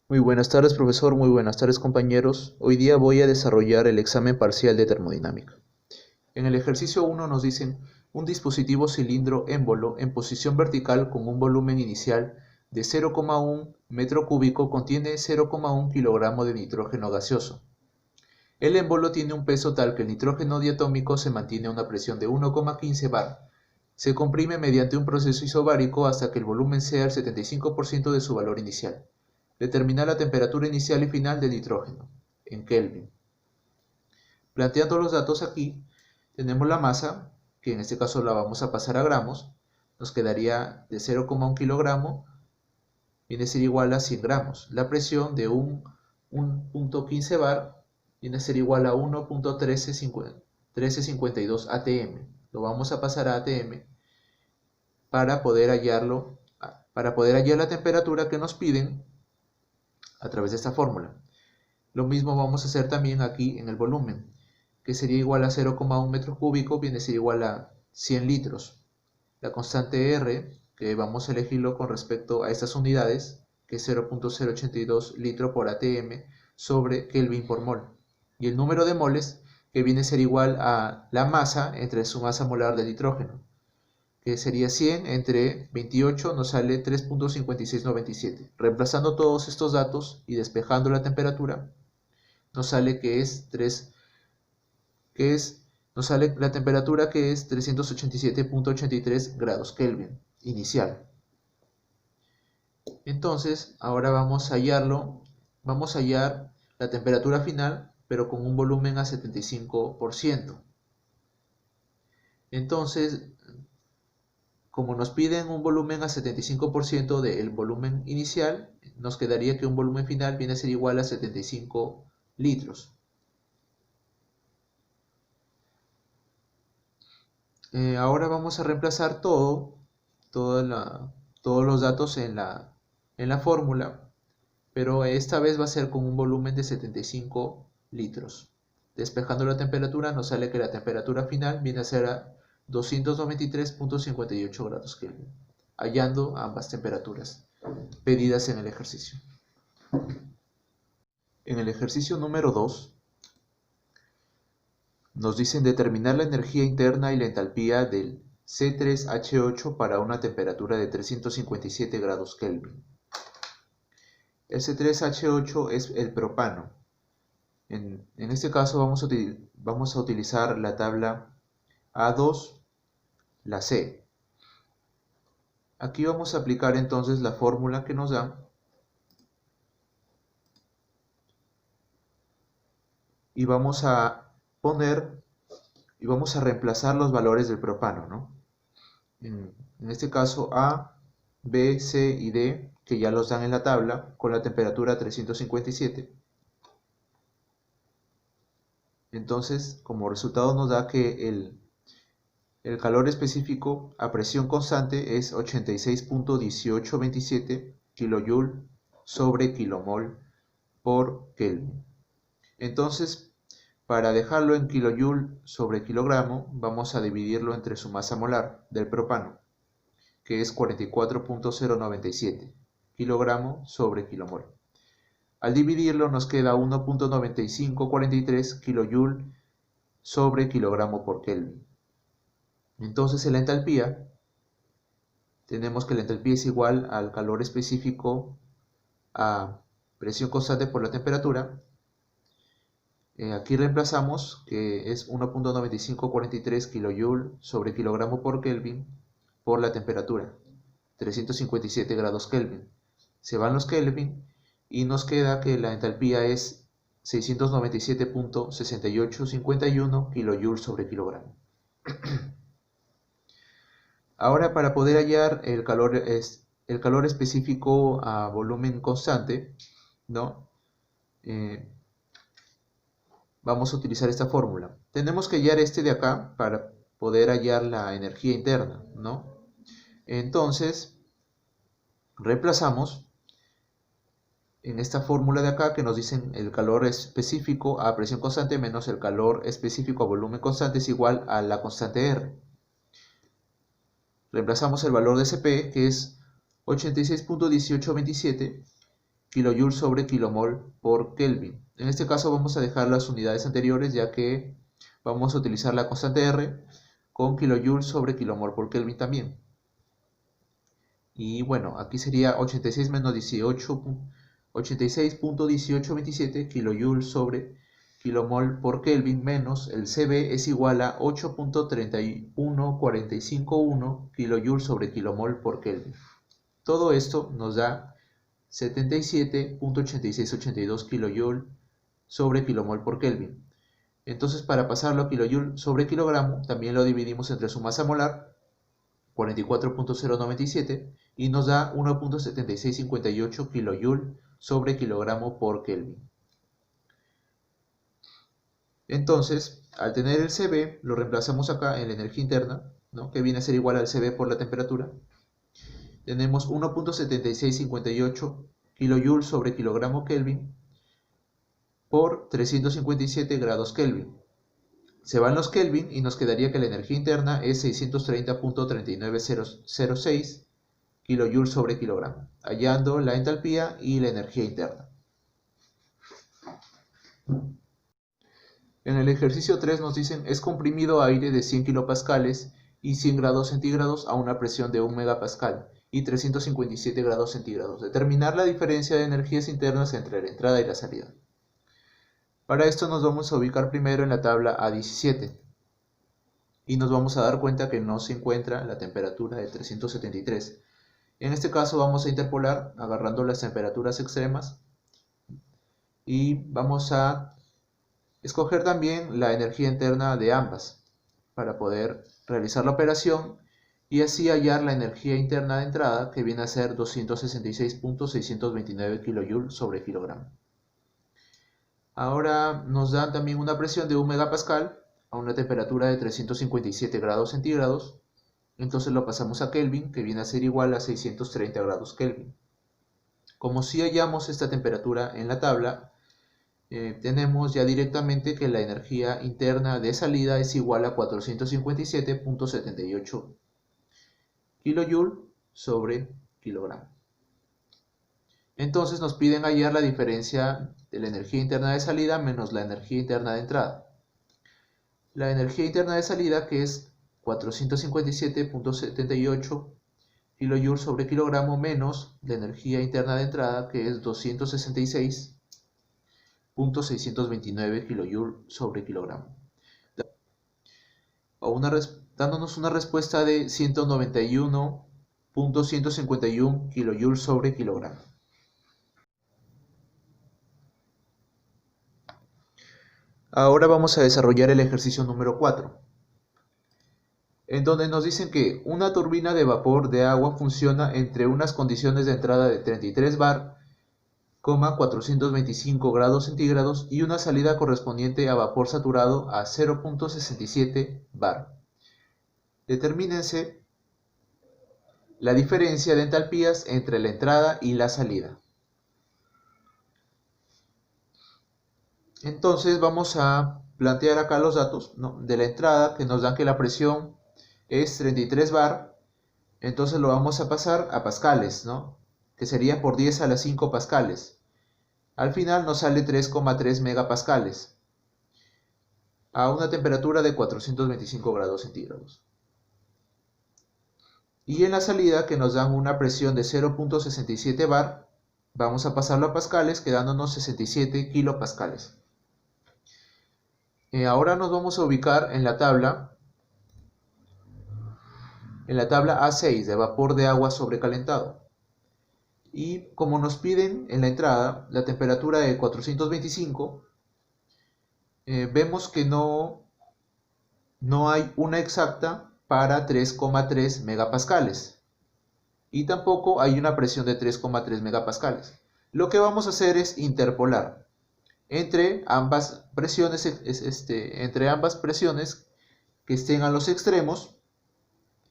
Muy buenas tardes, profesor. Muy buenas tardes, compañeros. Hoy día voy a desarrollar el examen parcial de termodinámica. En el ejercicio 1 nos dicen un dispositivo cilindro émbolo en posición vertical con un volumen inicial de 0,1 metro cúbico contiene 0,1 kilogramo de nitrógeno gaseoso. El émbolo tiene un peso tal que el nitrógeno diatómico se mantiene a una presión de 1,15 bar. Se comprime mediante un proceso isobárico hasta que el volumen sea el 75% de su valor inicial. Determinar la temperatura inicial y final del nitrógeno, en Kelvin. Planteando los datos aquí, tenemos la masa, que en este caso la vamos a pasar a gramos, nos quedaría de 0,1 kilogramo, viene a ser igual a 100 gramos. La presión de 1.15 bar viene a ser igual a 1.1352 atm. Lo vamos a pasar a atm para poder hallar la temperatura que nos piden a través de esta fórmula. Lo mismo vamos a hacer también aquí en el volumen, que sería igual a 0,1 metro cúbico, viene a ser igual a 100 litros. La constante R, que vamos a elegirlo con respecto a estas unidades, que es 0.082 litro por atm sobre Kelvin por mol. Y el número de moles, que viene a ser igual a la masa entre su masa molar de nitrógeno, que sería 100 entre 28 nos sale 3.5697. Reemplazando todos estos datos y despejando la temperatura, nos sale la temperatura que es 387.83 grados Kelvin inicial. Entonces, ahora vamos a hallar la temperatura final, pero con un volumen a 75%. Entonces, como nos piden un volumen a 75% del volumen inicial, nos quedaría que un volumen final viene a ser igual a 75 litros. Ahora vamos a reemplazar todos los datos en la fórmula, pero esta vez va a ser con un volumen de 75 litros. Despejando la temperatura nos sale que la temperatura final viene a ser a 293.58 grados Kelvin, hallando ambas temperaturas pedidas en el ejercicio. En el ejercicio número 2 nos dicen determinar la energía interna y la entalpía del C3H8 para una temperatura de 357 grados Kelvin. El C3H8 es el propano. En este caso vamos a utilizar la tabla A2, la C. Aquí vamos a aplicar entonces la fórmula que nos dan y vamos a reemplazar los valores del propano, ¿no? En este caso A, B, C y D, que ya los dan en la tabla, con la temperatura 357. Entonces, como resultado nos da que el calor específico a presión constante es 86.1827 kJ sobre kilomol por Kelvin. Entonces, para dejarlo en kilojoule sobre kilogramo, vamos a dividirlo entre su masa molar del propano, que es 44.097 kilogramo sobre kilomol. Al dividirlo nos queda 1.9543 kJ sobre kilogramo por Kelvin. Entonces en la entalpía tenemos que la entalpía es igual al calor específico a presión constante por la temperatura. Aquí reemplazamos que es 1.9543 kJ sobre kilogramo por Kelvin por la temperatura, 357 grados Kelvin. Se van los Kelvin y nos queda que la entalpía es 697.6851 kJ sobre kilogramo. Ahora, para poder hallar el calor específico a volumen constante, ¿no? Vamos a utilizar esta fórmula. Tenemos que hallar este de acá para poder hallar la energía interna, ¿no? Entonces, reemplazamos en esta fórmula de acá que nos dicen el calor específico a presión constante menos el calor específico a volumen constante es igual a la constante R. Reemplazamos el valor de Cp, que es 86.1827, kJ sobre kilomol por Kelvin. En este caso vamos a dejar las unidades anteriores, ya que vamos a utilizar la constante R con kJ sobre kilomol por Kelvin también. Y bueno, aquí sería 86 menos 86.1827 kJ sobre kilomol por Kelvin menos el Cb es igual a 8.31451 kJ sobre kilomol por Kelvin. Todo esto nos da 77.8682 kJ sobre kilomol por Kelvin. Entonces, para pasarlo a kJ sobre kilogramo, también lo dividimos entre su masa molar, 44.097, y nos da 1.7658 kJ sobre kilogramo por Kelvin. Entonces, al tener el Cb, lo reemplazamos acá en la energía interna, ¿no?, que viene a ser igual al Cb por la temperatura. Tenemos 1.7658 kJ sobre kilogramo Kelvin por 357 grados Kelvin. Se van los Kelvin y nos quedaría que la energía interna es 630.39006 kJ sobre kilogramo, hallando la entalpía y la energía interna. En el ejercicio 3 nos dicen, es comprimido aire de 100 kilopascales y 100 grados centígrados a una presión de 1 megapascal y 357 grados centígrados. Determinar la diferencia de energías internas entre la entrada y la salida. Para esto nos vamos a ubicar primero en la tabla A17 y nos vamos a dar cuenta que no se encuentra la temperatura de 373. En este caso vamos a interpolar agarrando las temperaturas extremas y vamos a escoger también la energía interna de ambas para poder realizar la operación y así hallar la energía interna de entrada, que viene a ser 266.629 kJ sobre kilogramo. Ahora nos dan también una presión de 1 megapascal a una temperatura de 357 grados centígrados. Entonces lo pasamos a Kelvin, que viene a ser igual a 630 grados Kelvin. Como si hallamos esta temperatura en la tabla, tenemos ya directamente que la energía interna de salida es igual a 457.78 kJ sobre kilogramo. Entonces nos piden hallar la diferencia de la energía interna de salida menos la energía interna de entrada. La energía interna de salida, que es 457.78 kJ sobre kilogramo, menos la energía interna de entrada, que es 266.629 kJ sobre kilogramo, dándonos una respuesta de 191.151 kJ sobre kilogramo. Ahora vamos a desarrollar el ejercicio número 4, en donde nos dicen que una turbina de vapor de agua funciona entre unas condiciones de entrada de 33 bar, 425 grados centígrados y una salida correspondiente a vapor saturado a 0.67 bar. Determínense la diferencia de entalpías entre la entrada y la salida. Entonces vamos a plantear acá los datos, ¿no?, de la entrada, que nos dan que la presión es 33 bar. Entonces lo vamos a pasar a pascales, ¿no?, que sería por 10 a la 5 pascales. Al final nos sale 3,3 megapascales a una temperatura de 425 grados centígrados. Y en la salida, que nos dan una presión de 0.67 bar, vamos a pasarlo a pascales, quedándonos 67 kilopascales. Ahora nos vamos a ubicar en la tabla A6 de vapor de agua sobrecalentado. Y como nos piden en la entrada la temperatura de 425, vemos que no hay una exacta para 3,3 megapascales y tampoco hay una presión de 3,3 megapascales. Lo que vamos a hacer es interpolar entre ambas presiones, que estén a los extremos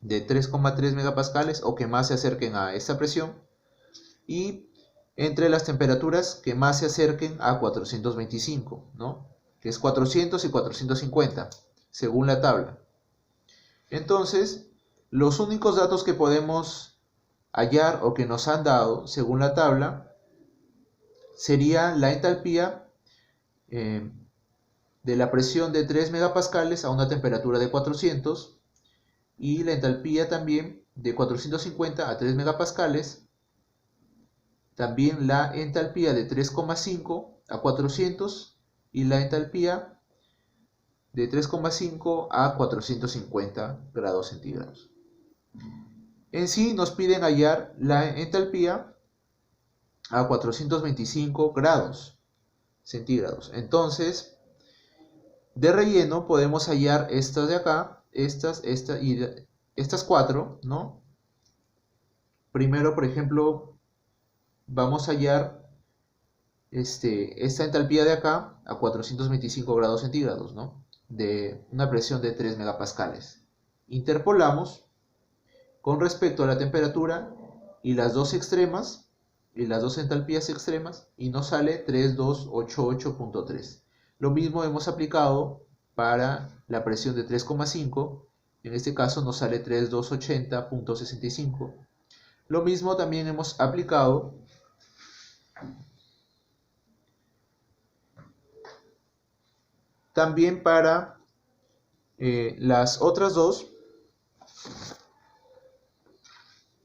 de 3,3 megapascales o que más se acerquen a esta presión, y entre las temperaturas que más se acerquen a 425, ¿no?, que es 400 y 450 según la tabla. Entonces, los únicos datos que podemos hallar o que nos han dado según la tabla sería la entalpía de la presión de 3 megapascales a una temperatura de 400 y la entalpía también de 450 a 3 megapascales, también la entalpía de 3,5 a 400 y la entalpía de 3,5 a 450 grados centígrados. En sí nos piden hallar la entalpía a 425 grados centígrados. Entonces, de relleno podemos hallar estas de acá, estas cuatro, ¿no? Primero, por ejemplo, vamos a hallar esta entalpía de acá a 425 grados centígrados, ¿no? De una presión de 3 megapascales. Interpolamos con respecto a la temperatura y las dos extremas, y las dos entalpías extremas, y nos sale 3288.3. Lo mismo hemos aplicado para la presión de 3,5, en este caso nos sale 3280.65. Lo mismo también hemos aplicado también para las otras dos,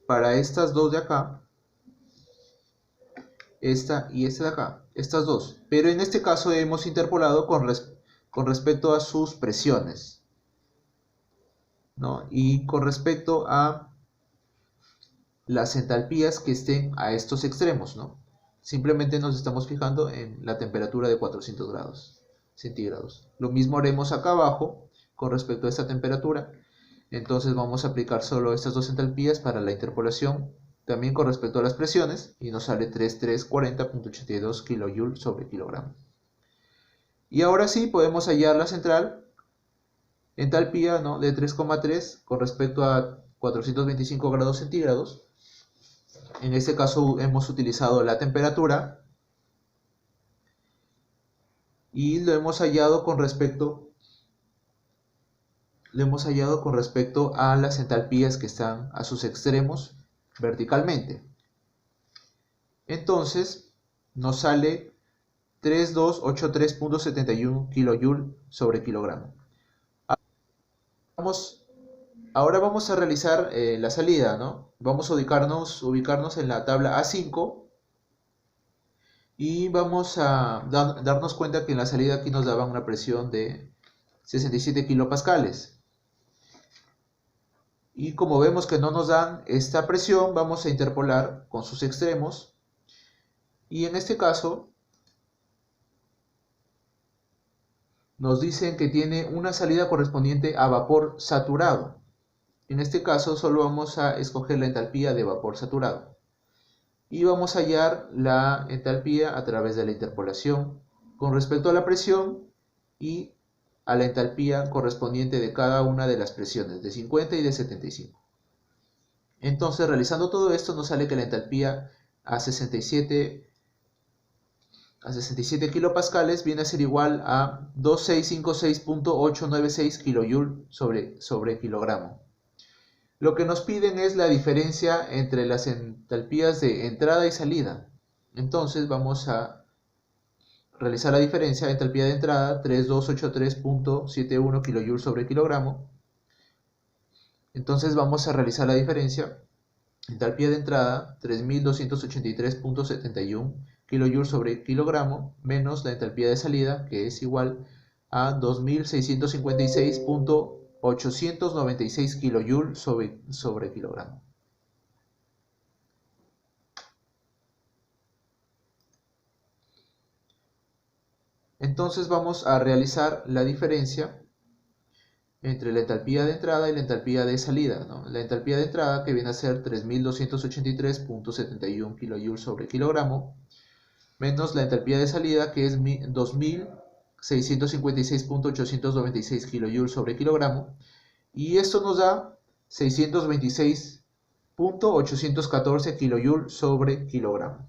para estas dos de acá, esta y esta de acá, estas dos, pero en este caso hemos interpolado con respecto a sus presiones, ¿no? Y con respecto a las entalpías que estén a estos extremos, ¿no? Simplemente nos estamos fijando en la temperatura de 400 grados centígrados. Lo mismo haremos acá abajo con respecto a esta temperatura. Entonces vamos a aplicar solo estas dos entalpías para la interpolación, también con respecto a las presiones, y nos sale 3340.82 kJ sobre kilogramo. Y ahora sí podemos hallar la central entalpía, ¿no?, de 3,3 con respecto a 425 grados centígrados. En este caso hemos utilizado la temperatura y lo hemos hallado con respecto a las entalpías que están a sus extremos verticalmente. Entonces nos sale 3283.71 kJ sobre kilogramo. Ahora vamos a realizar la salida, ¿no? Vamos a ubicarnos en la tabla A5 y vamos a darnos cuenta que en la salida aquí nos daban una presión de 67 kilopascales. Y como vemos que no nos dan esta presión, vamos a interpolar con sus extremos. Y en este caso nos dicen que tiene una salida correspondiente a vapor saturado. En este caso solo vamos a escoger la entalpía de vapor saturado. Y vamos a hallar la entalpía a través de la interpolación con respecto a la presión y a la entalpía correspondiente de cada una de las presiones, de 50 y de 75. Entonces, realizando todo esto, nos sale que la entalpía a 67 kilopascales viene a ser igual a 2656.896 kJ sobre kilogramo. Lo que nos piden es la diferencia entre las entalpías de entrada y salida. Entonces vamos a realizar la diferencia. Entalpía de entrada 3283.71 kJ sobre kilogramo. Entonces vamos a realizar la diferencia. Entalpía de entrada 3283.71 kJ sobre kilogramo menos la entalpía de salida, que es igual a 2656.896 kJ sobre kilogramo. Entonces vamos a realizar la diferencia entre la entalpía de entrada y la entalpía de salida, ¿no? La entalpía de entrada, que viene a ser 3283.71 kJ sobre kilogramo, menos la entalpía de salida, que es 2656.896 kJ sobre kilogramo, y esto nos da 626.814 kJ sobre kilogramo.